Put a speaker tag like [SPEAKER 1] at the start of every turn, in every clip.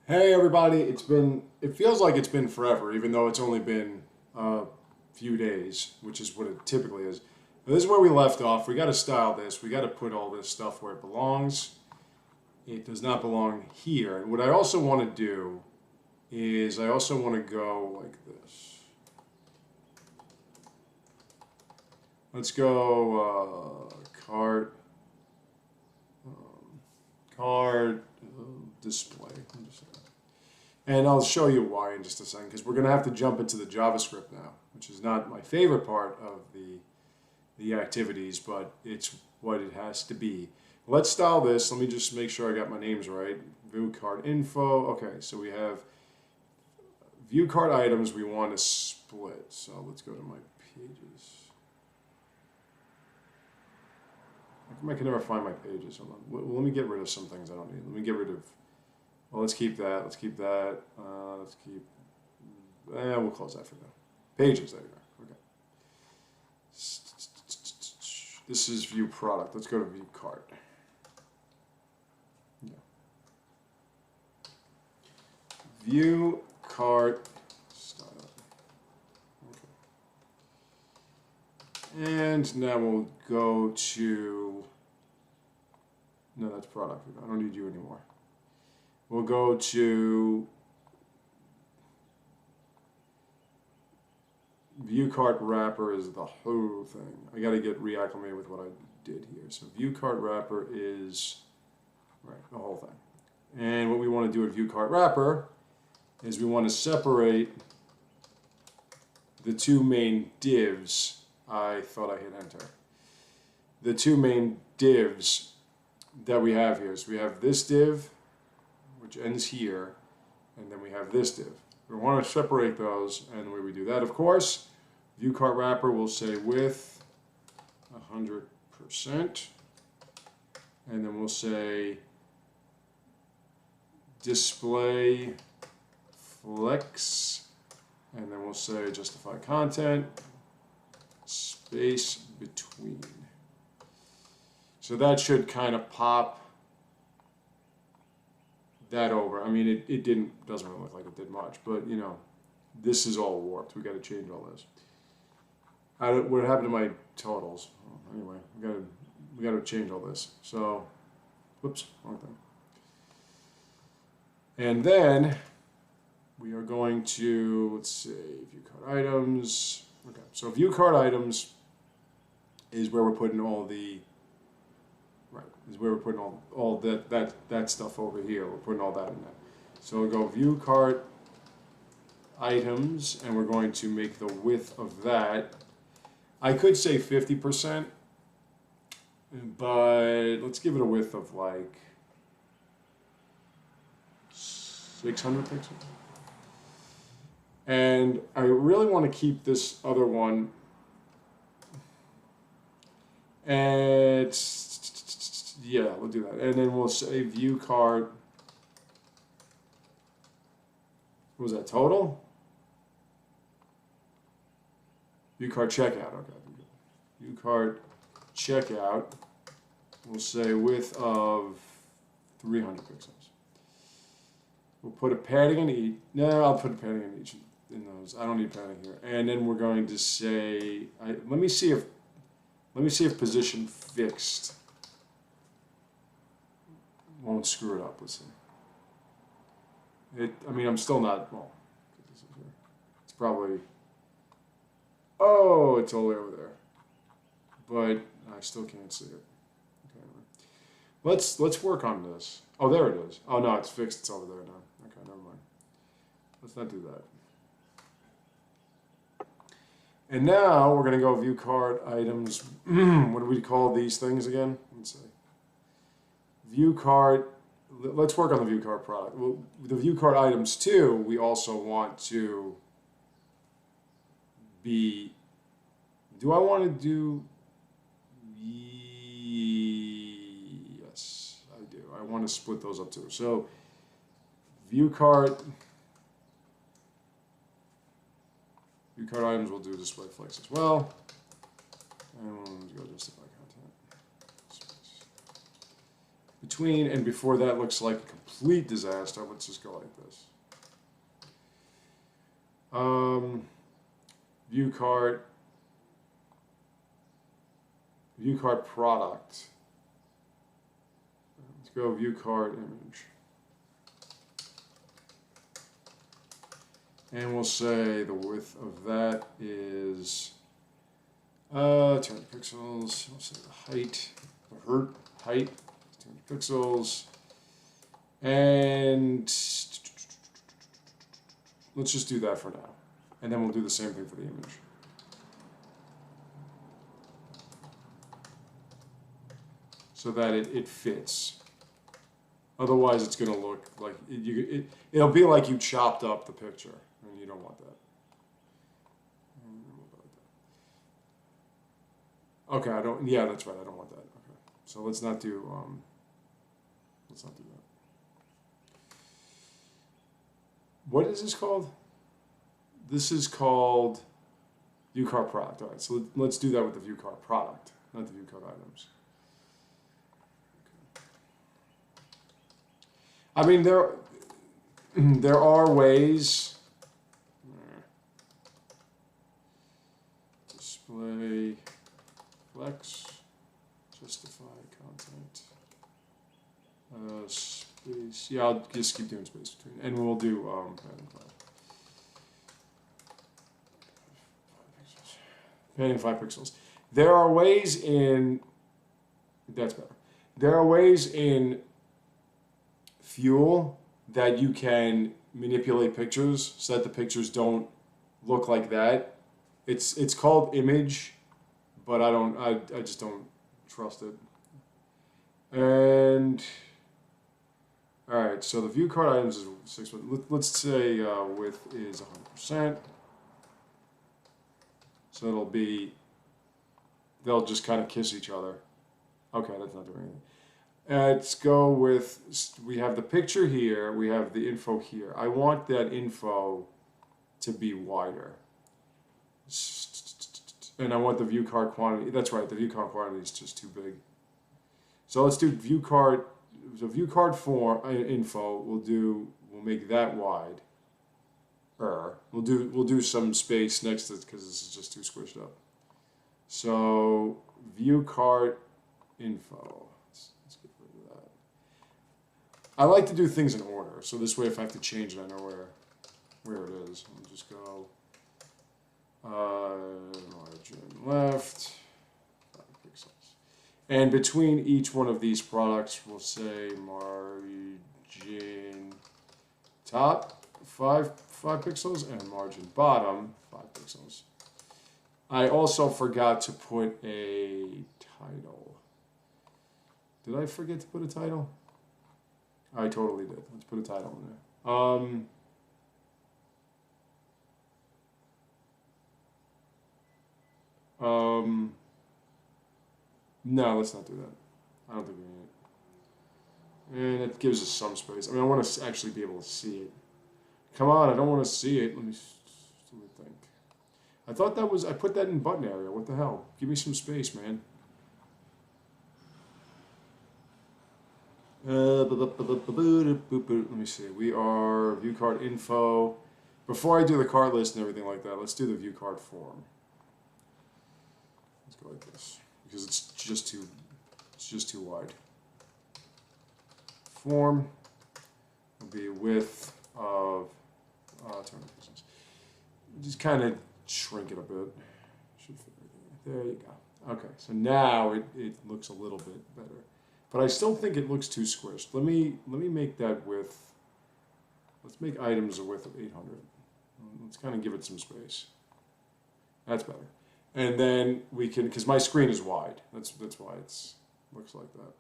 [SPEAKER 1] Hey everybody, it feels like it's been forever, even though it's only been a few days, which is what it typically is. But this is where we left off. We got to style this. We got to put all this stuff where it belongs. It does not belong here. And what I also want to do is I also want to go like this. Let's go cart, display. And I'll show you why in just a second, because we're going to have to jump into the JavaScript now, which is not my favorite part of the activities, but it's what it has to be. Let's style this. Let me just make sure I got my names right. View card info. Okay, so we have view card items we want to split. So let's go to my pages. I can never find my pages. Hold on. Let me get rid of some things I don't need. Let me get rid of. Well, let's keep that. Let's keep that. Let's keep. We'll close that for now. Pages. There you go. Okay. This is view product. Let's go to view cart. Yeah. View cart style. Okay. And now we'll go to. No, that's product. I don't need you anymore. We'll go to view cart wrapper is the whole thing. I got to get reacclimated with what I did here. So view cart wrapper is right, the whole thing. And what we want to do at view cart wrapper is we want to separate the two main divs. I thought I hit enter. The two main divs that we have here. So we have this div, which ends here, and then we have this div. We want to separate those, and the way we do that, of course, view cart wrapper will say width 100%, and then we'll say display flex, and then we'll say justify content, space between. So that should kind of pop that over. I mean, it doesn't really look like it did much, but you know, this is all warped. We got to change all this. What happened to my totals? Anyway, we got to change all this. So, whoops, wrong thing. And then we are going to, let's see, view card items. Okay, so view card items is where we're putting all the is where we're putting all that stuff over here. We're putting all that in there. So we'll go view cart items, and we're going to make the width of that. I could say 50%, but let's give it a width of like 600 pixels. And I really want to keep this other one at, yeah, we'll do that. And then we'll say view cart. What was that, total? View cart checkout. Okay. View cart checkout. We'll say width of 300 pixels. We'll put a padding in each. No, I'll put a padding in each in those. I don't need padding here. And then we're going to say, let me see if position fixed won't screw it up. Let's see. I mean, I'm still not, well, it's probably, oh, it's all the way over there. But I still can't see it. Okay, let's work on this. Oh, there it is. Oh, no, it's fixed. It's over there now. Okay, never mind. Let's not do that. And now we're going to go view cart items. What do we call these things again? Let's see. View cart. Let's work on the view cart product. Well, the view cart items too, we also want to be. Do I want to do? Yes, I do. I want to split those up too. So view cart. View cart items will do display flex as well. And we'll go justify content. Between and before that looks like a complete disaster. Let's just go like this. View cart product. Let's go view cart image. And we'll say the width of that is 200 pixels. We'll say the height, height, 200 pixels. And let's just do that for now. And then we'll do the same thing for the image. So that it fits. Otherwise, it's going to look like it'll be like you chopped up the picture, and you don't want that. Okay, I don't. Yeah, that's right. I don't want that. Okay, so let's not do that. What is this called? This is called view cart product. All right, so let's do that with the view cart product, not the view cart items. I mean, there are ways. Display, flex, justify content, space. Yeah, I'll just keep doing space between, and we'll do padding 5 pixels. There are ways in. That's better. There are ways in Fuel that you can manipulate pictures so that the pictures don't look like that. It's called image, but I just don't trust it. And all right, so the view cart items is 6. Let's say width is 100%. So they'll just kind of kiss each other. Okay, that's not doing anything. Let's go with, we have the picture here, we have the info here. I want that info to be wider. And I want the view cart quantity, that's right, the view cart quantity is just too big. So let's do view cart, the view cart form info, we'll make that wide. We'll do some space next to it because this is just too squished up. So view cart info. Let's get rid of that. I like to do things in order, so this way if I have to change it, I know where it is. I'll just go margin left, 5 pixels. And between each one of these products, we'll say margin top 5 pixels and margin bottom 5 pixels. I also forgot to put a title. Did I forget to put a title? I totally did. Let's put a title in there. No, let's not do that. I don't think we need it. And it gives us some space. I mean, I want to actually be able to see it. Come on, I don't want to see it. Let me think. I thought that was, I put that in button area. What the hell? Give me some space, man. Let me see. We are view cart info. Before I do the cart list and everything like that, let's do the view cart form. Let's go like this because it's just too wide. Form will be width of 200 pixels. Just kind of shrink it a bit. Should fit right there. There you go. Okay, so now it looks a little bit better. But I still think it looks too squished. Let me make that width. Let's make items a width of 800. Let's kind of give it some space. That's better. And then we can, because my screen is wide. That's why it looks like that.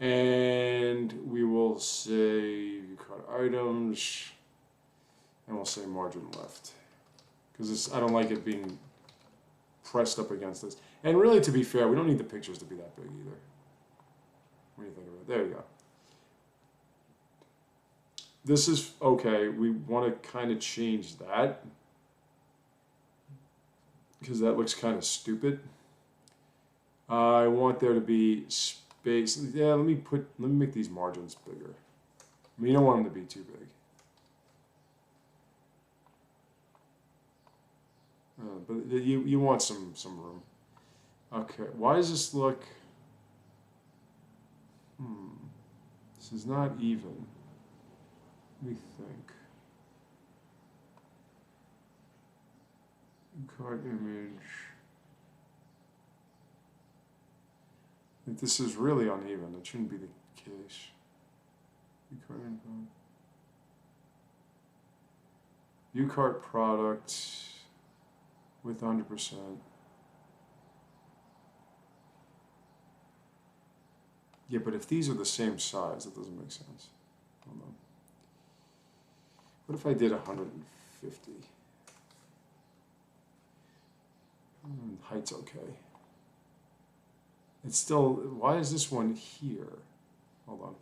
[SPEAKER 1] And we will say view cart items, and we'll say margin left, because I don't like it being pressed up against this. And really, to be fair, we don't need the pictures to be that big either. What do you think of it? There you go. This is okay. We want to kind of change that because that looks kind of stupid. I want there to be space. Yeah, let me make these margins bigger. I mean, you don't want them to be too big. But you want some room. Okay, why does this look? This is not even. Let me think. Card image. If this is really uneven, it shouldn't be the case. View cart info. View cart product with 100%. Yeah, but if these are the same size, that doesn't make sense. Hold on. What if I did 150? Height's okay. It's still, why is this one here? Hold on.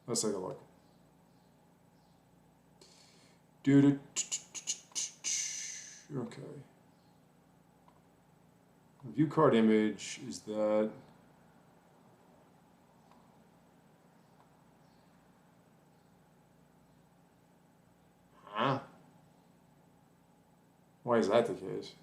[SPEAKER 1] Let's take a look. Okay. The view card image is that. Huh? Why is that the case?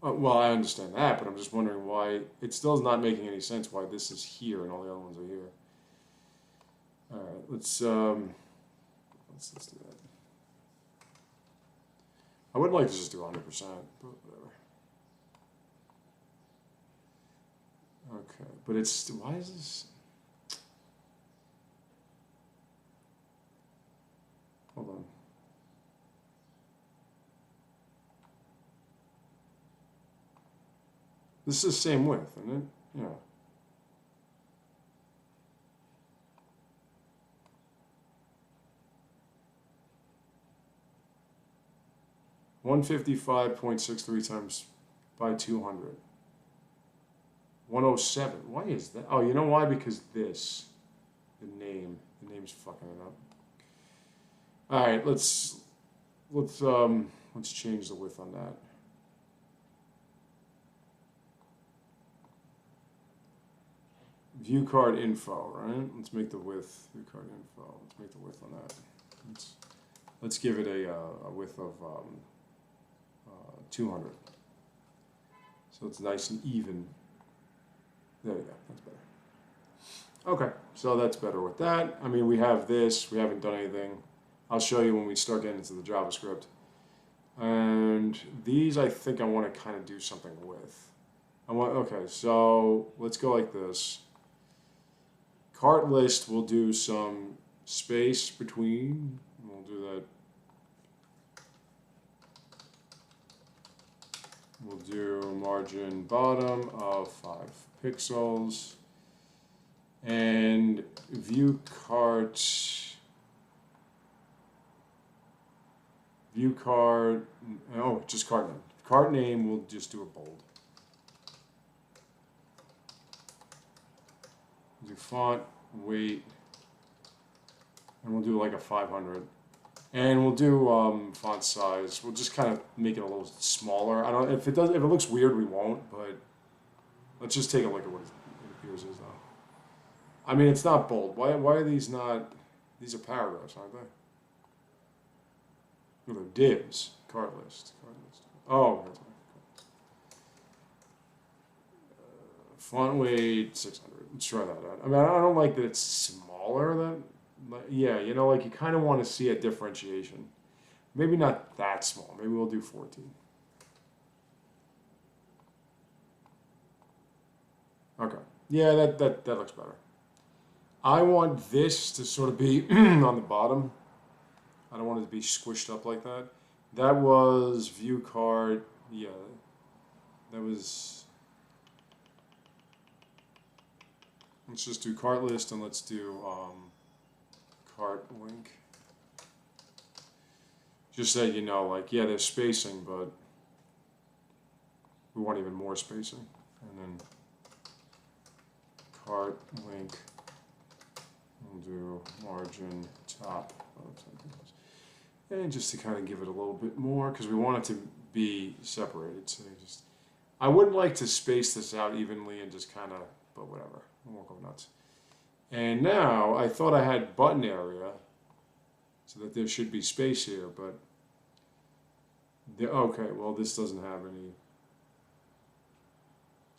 [SPEAKER 1] Well, I understand that, but I'm just wondering why it still is not making any sense why this is here and all the other ones are here. All right, let's do that. I would like to just do 100%, but whatever. Okay, but it's why is this? Hold on. This is the same width, isn't it? Yeah. $155.63 times by 200. 107. Why is that? Oh, you know why? Because this, the name's fucking it up. All right, let's change the width on that. View card info, right? Let's make the width view card info. Let's make the width on that. Let's give it a width of 200. So it's nice and even. There we go. That's better. Okay, so that's better with that. I mean, we have this. We haven't done anything. I'll show you when we start getting into the JavaScript. And these, I think I want to kind of do something with. Okay, so let's go like this. Cart list, we'll do some space between. We'll do that. We'll do margin bottom of 5 pixels. And view cart, oh, just cart name. Cart name, we'll just do a bold. Do font, weight, and we'll do like a 500. And we'll do font size. We'll just kind of make it a little smaller. I don't if it looks weird, we won't. But let's just take a look at what it appears as though. I mean, it's not bold. Why are these not? These are paragraphs, aren't they? No, they're divs. Cart list. Oh, that's right. Font weight 600. Let's try that out. I mean, I don't like that it's smaller than. Yeah, you know, like you kind of want to see a differentiation. Maybe not that small. Maybe we'll do 14. Okay. Yeah, that looks better. I want this to sort of be on the bottom. I don't want it to be squished up like that. That was view cart. Yeah, that was. Let's just do cart list and let's do cart link. Just so you know, like, yeah, there's spacing, but we want even more spacing. And then cart link. We'll do margin top And just to kind of give it a little bit more, because we want it to be separated. So I wouldn't like to space this out evenly and just kind of, but whatever, I won't go nuts. And now I thought I had button area, so that there should be space here, but okay, well this doesn't have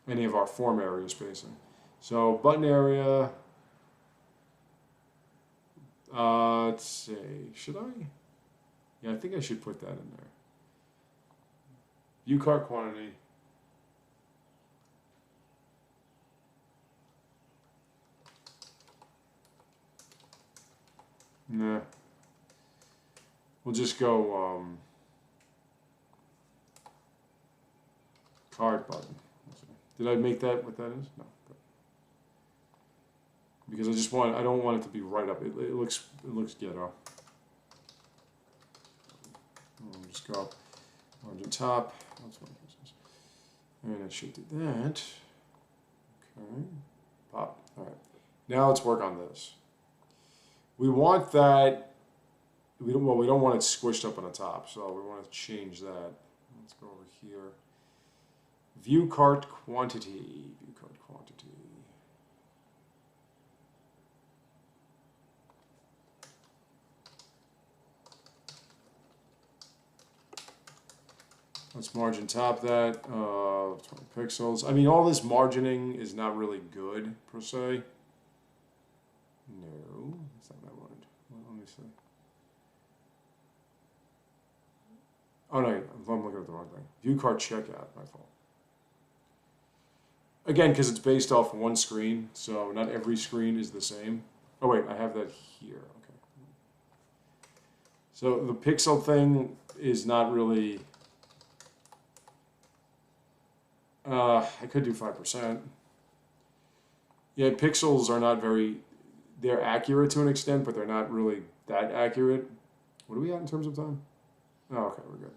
[SPEAKER 1] any of our form area spacing. So button area, let's see, should I? Yeah, I think I should put that in there. View cart quantity. Nah. We'll just go card button. Did I make that what that is? No. Because I don't want it to be right up. It looks ghetto. We'll just go margin top. And I should do that. Okay. Pop. All right. Now let's work on this. We want that. We don't want it squished up on the top, so we want to change that. Let's go over here. View cart quantity. View cart quantity. Let's margin top that, 20 pixels. I mean, all this margining is not really good, per se. No, that's not what I wanted. Well, let me see. Oh, no, I'm looking at the wrong thing. View cart checkout, my fault. Again, because it's based off one screen, so not every screen is the same. Oh, wait, I have that here. Okay. So the pixel thing is not really... I could do 5%. Yeah, pixels are not very... They're accurate to an extent, but they're not really that accurate. What are we at in terms of time? Oh, okay, we're good.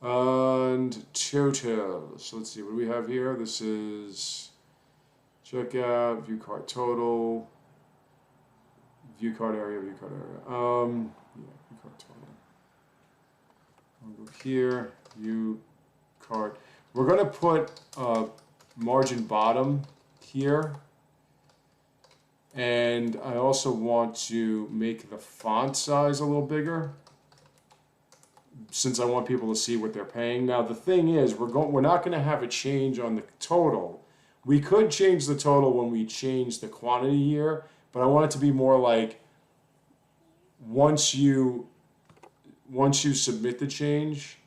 [SPEAKER 1] And total. So let's see, what do we have here? This is checkout, view cart total, view cart area, view cart area. Yeah, view cart total. I'll go here, view cart. We're going to put margin bottom here. And I also want to make the font size a little bigger, since I want people to see what they're paying. Now the thing is, we're not going to have a change on the total. We could change the total when we change the quantity here, but I want it to be more like once you submit the change,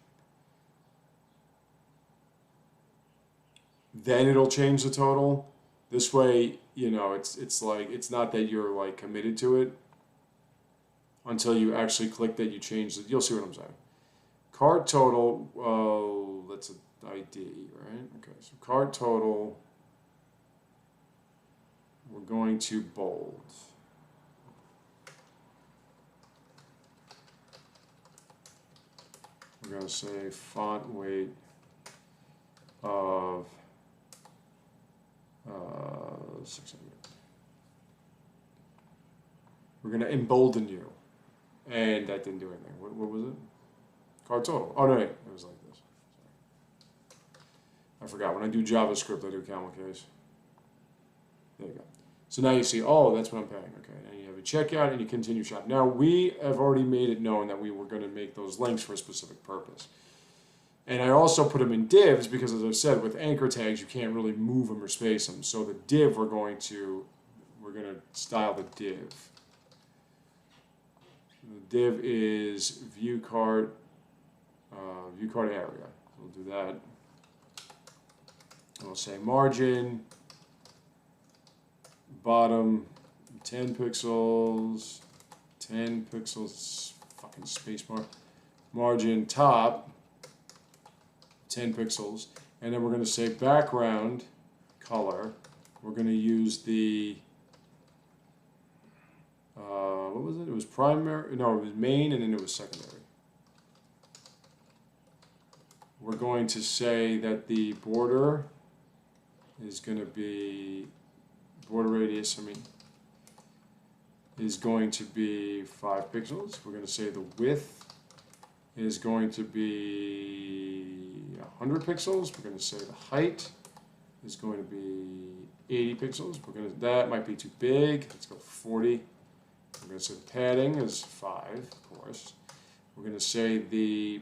[SPEAKER 1] then it'll change the total. This way, you know, it's like, it's not that you're like committed to it until you actually click that you change it. You'll see what I'm saying. Cart total, that's an ID, right? Okay, so cart total, we're going to bold. We're going to say font weight of 600. We're going to embolden you. And that didn't do anything. What was it? Cart total. Oh, no, wait. It was like this. Sorry. I forgot. When I do JavaScript, I do camel case. There you go. So now you see, oh, that's what I'm paying. Okay, and you have a checkout and you continue shop. Now, we have already made it known that we were going to make those links for a specific purpose. And I also put them in divs because, as I said, with anchor tags, you can't really move them or space them. So the div, we're going to style the div. The div is view cart area. So we'll do that. And we'll say margin, bottom, 10 pixels, fucking spacebar. Margin top, 10 pixels. And then we're going to say background color. We're going to use the, what was it? It was primary, no, it was main, and then it was secondary. We're going to say that the border is going to be, border radius, is going to be 5 pixels. We're going to say the width is going to be 100 pixels. We're going to say the height is going to be 80 pixels. That might be too big. Let's go 40. We're going to say the padding is 5, of course. We're going to say the...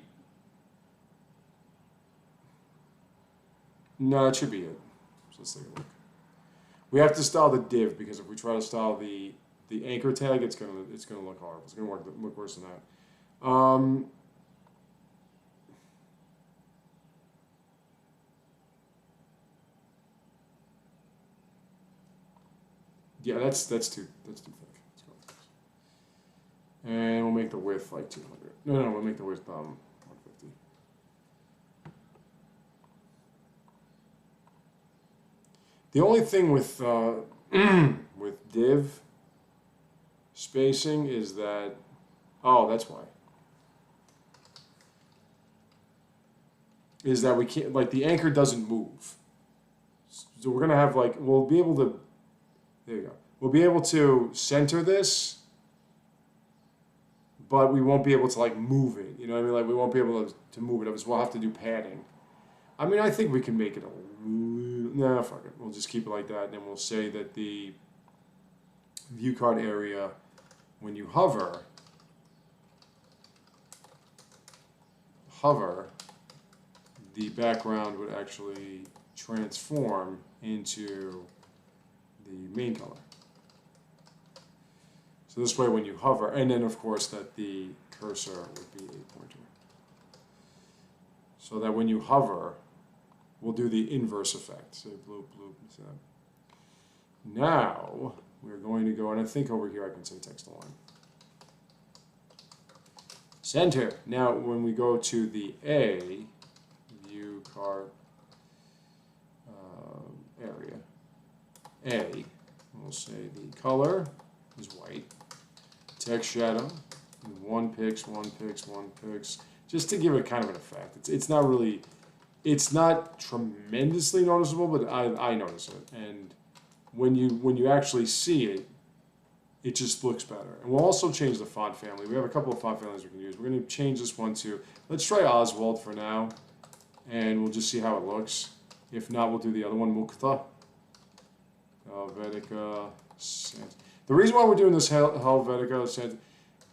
[SPEAKER 1] No, it should be it. So let's take a look. We have to style the div, because if we try to style the anchor tag, it's gonna look horrible. It's gonna look worse than that. Yeah, that's too thick. Let's go with this. And we'll make the width like 200. No, we'll make the width 150. The only thing with with div spacing is that, oh, that's why. Is that we can't, like, the anchor doesn't move. So we're gonna have, like, we'll be able to, there you go. We'll be able to center this, but we won't be able to, like, move it. You know what I mean? Like, we won't be able to move it. We'll have to do padding. I mean, I think we can make it a little, nah, fuck it. We'll just keep it like that, and then we'll say that the view card area, when you hover, the background would actually transform into the main color. So this way when you hover, and then of course that the cursor would be a pointer. So that when you hover, we'll do the inverse effect. So bloop, bloop, so. Now, we're going to go, and I think over here I can say text align. Center. Now, when we go to the A, view card area, A, we'll say the color is white. Text shadow, 1 pix, 1 pix, 1 pix, just to give it kind of an effect. It's not really, it's not tremendously noticeable, but I notice it. And when you actually see it, it just looks better. And we'll also change the font family. We have a couple of font families we can use. We're going to change this one to, let's try Oswald for now, and we'll just see how it looks. If not, we'll do the other one, Mukta. Helvetica Santa. The reason why we're doing this Helvetica Santa,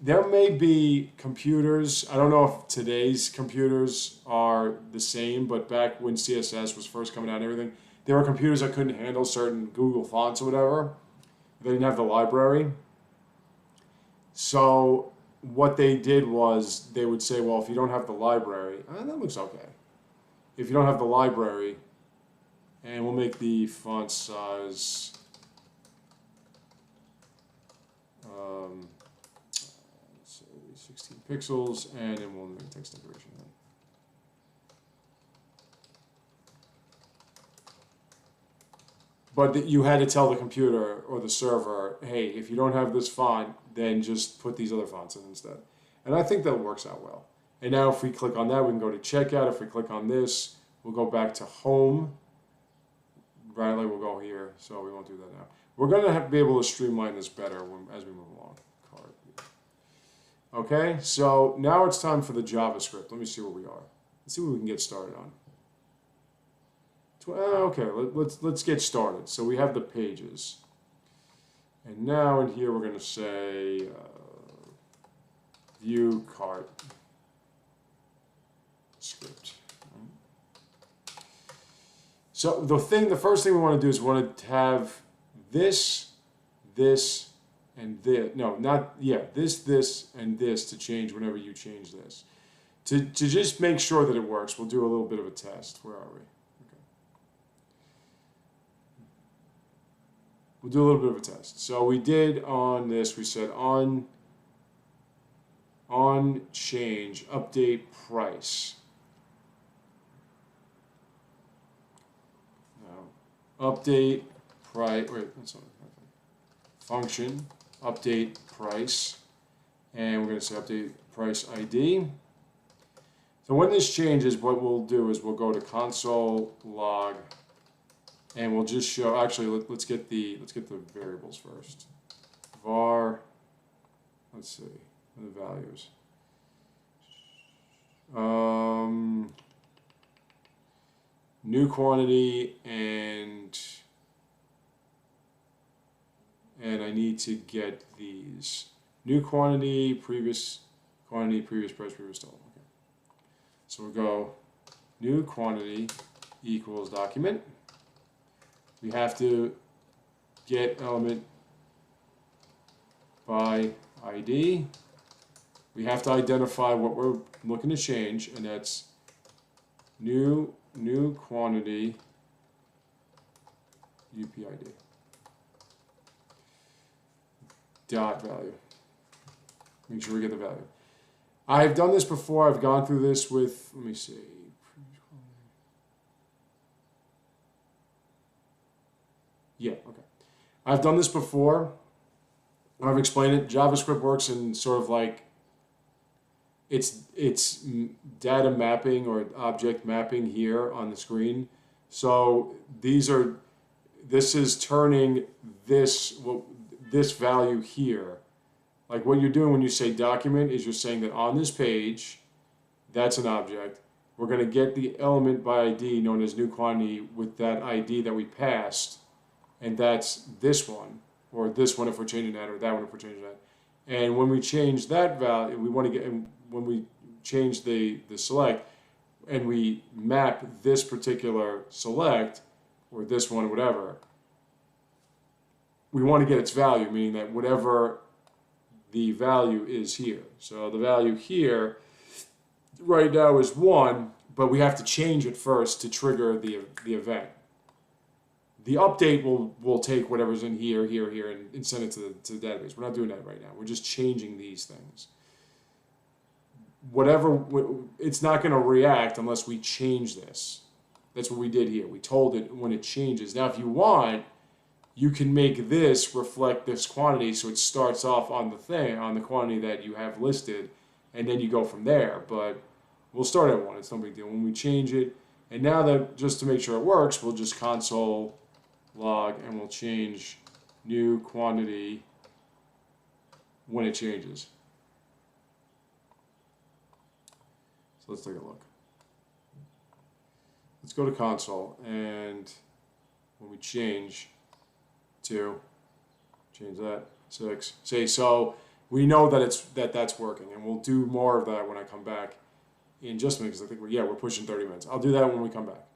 [SPEAKER 1] there may be computers, I don't know if today's computers are the same, but back when CSS was first coming out and everything, there were computers that couldn't handle certain Google fonts or whatever. They didn't have the library. So what they did was they would say, well, if you don't have the library, that looks okay. If you don't have the library, and we'll make the font size 16 pixels, and then we'll make text decoration then. But you had to tell the computer or the server, hey, if you don't have this font, then just put these other fonts in instead. And I think that works out well. And now if we click on that, we can go to checkout. If we click on this, we'll go back to home. Right, like we'll go here, so we won't do that now. We're going to have to be able to streamline this better as we move along. Okay, so now it's time for the JavaScript. Let me see where we are. Let's see what we can get started on. Okay, let's get started. So we have the pages. And now in here we're going to say view cart script. So the first thing we want to do is we want to have this, and this. No, not, yeah, this, and this to change whenever you change this. To just make sure that it works, we'll do a little bit of a test. Where are we? Okay. We'll do a little bit of a test. So we did on this, we said on change, update price. Update price, wait, that's not function, update price, and we're going to say update price ID. So when this changes, what we'll do is we'll go to console log, and we'll just show, actually let's get the variables first. Var let's see, the values. New quantity and I need to get these. New quantity, previous price, previous total. Okay. So we'll go new quantity equals document. We have to get element by ID. We have to identify what we're looking to change, and that's new quantity UPID dot value. Make sure we get the value. I've done this before. I've gone through this with, let me see. Yeah, okay. I've done this before. I've explained it. JavaScript works in sort of like it's data mapping or object mapping here on the screen. So this is turning this value here. Like what you're doing when you say document is you're saying that on this page, that's an object. We're going to get the element by ID known as new quantity with that ID that we passed, and that's this one, or this one if we're changing that, or that one if we're changing that. And when we change that value, we want to get, and when we change the select, and we map this particular select, or this one, whatever, we want to get its value, meaning that whatever the value is here. So the value here right now is 1, but we have to change it first to trigger the event. The update will take whatever's in here, and send it to the database. We're not doing that right now. We're just changing these things. It's not going to react unless we change this. That's what we did here. We told it when it changes. Now, if you want, you can make this reflect this quantity, so it starts off on the quantity that you have listed, and then you go from there. But we'll start at 1. It's no big deal. When we change it, and now that just to make sure it works, we'll just console log and we'll change new quantity when it changes. So let's take a look. Let's go to console, and when we change that 6. Say so we know that that's working, and we'll do more of that when I come back in just a minute, because I think we're pushing 30 minutes. I'll do that when we come back.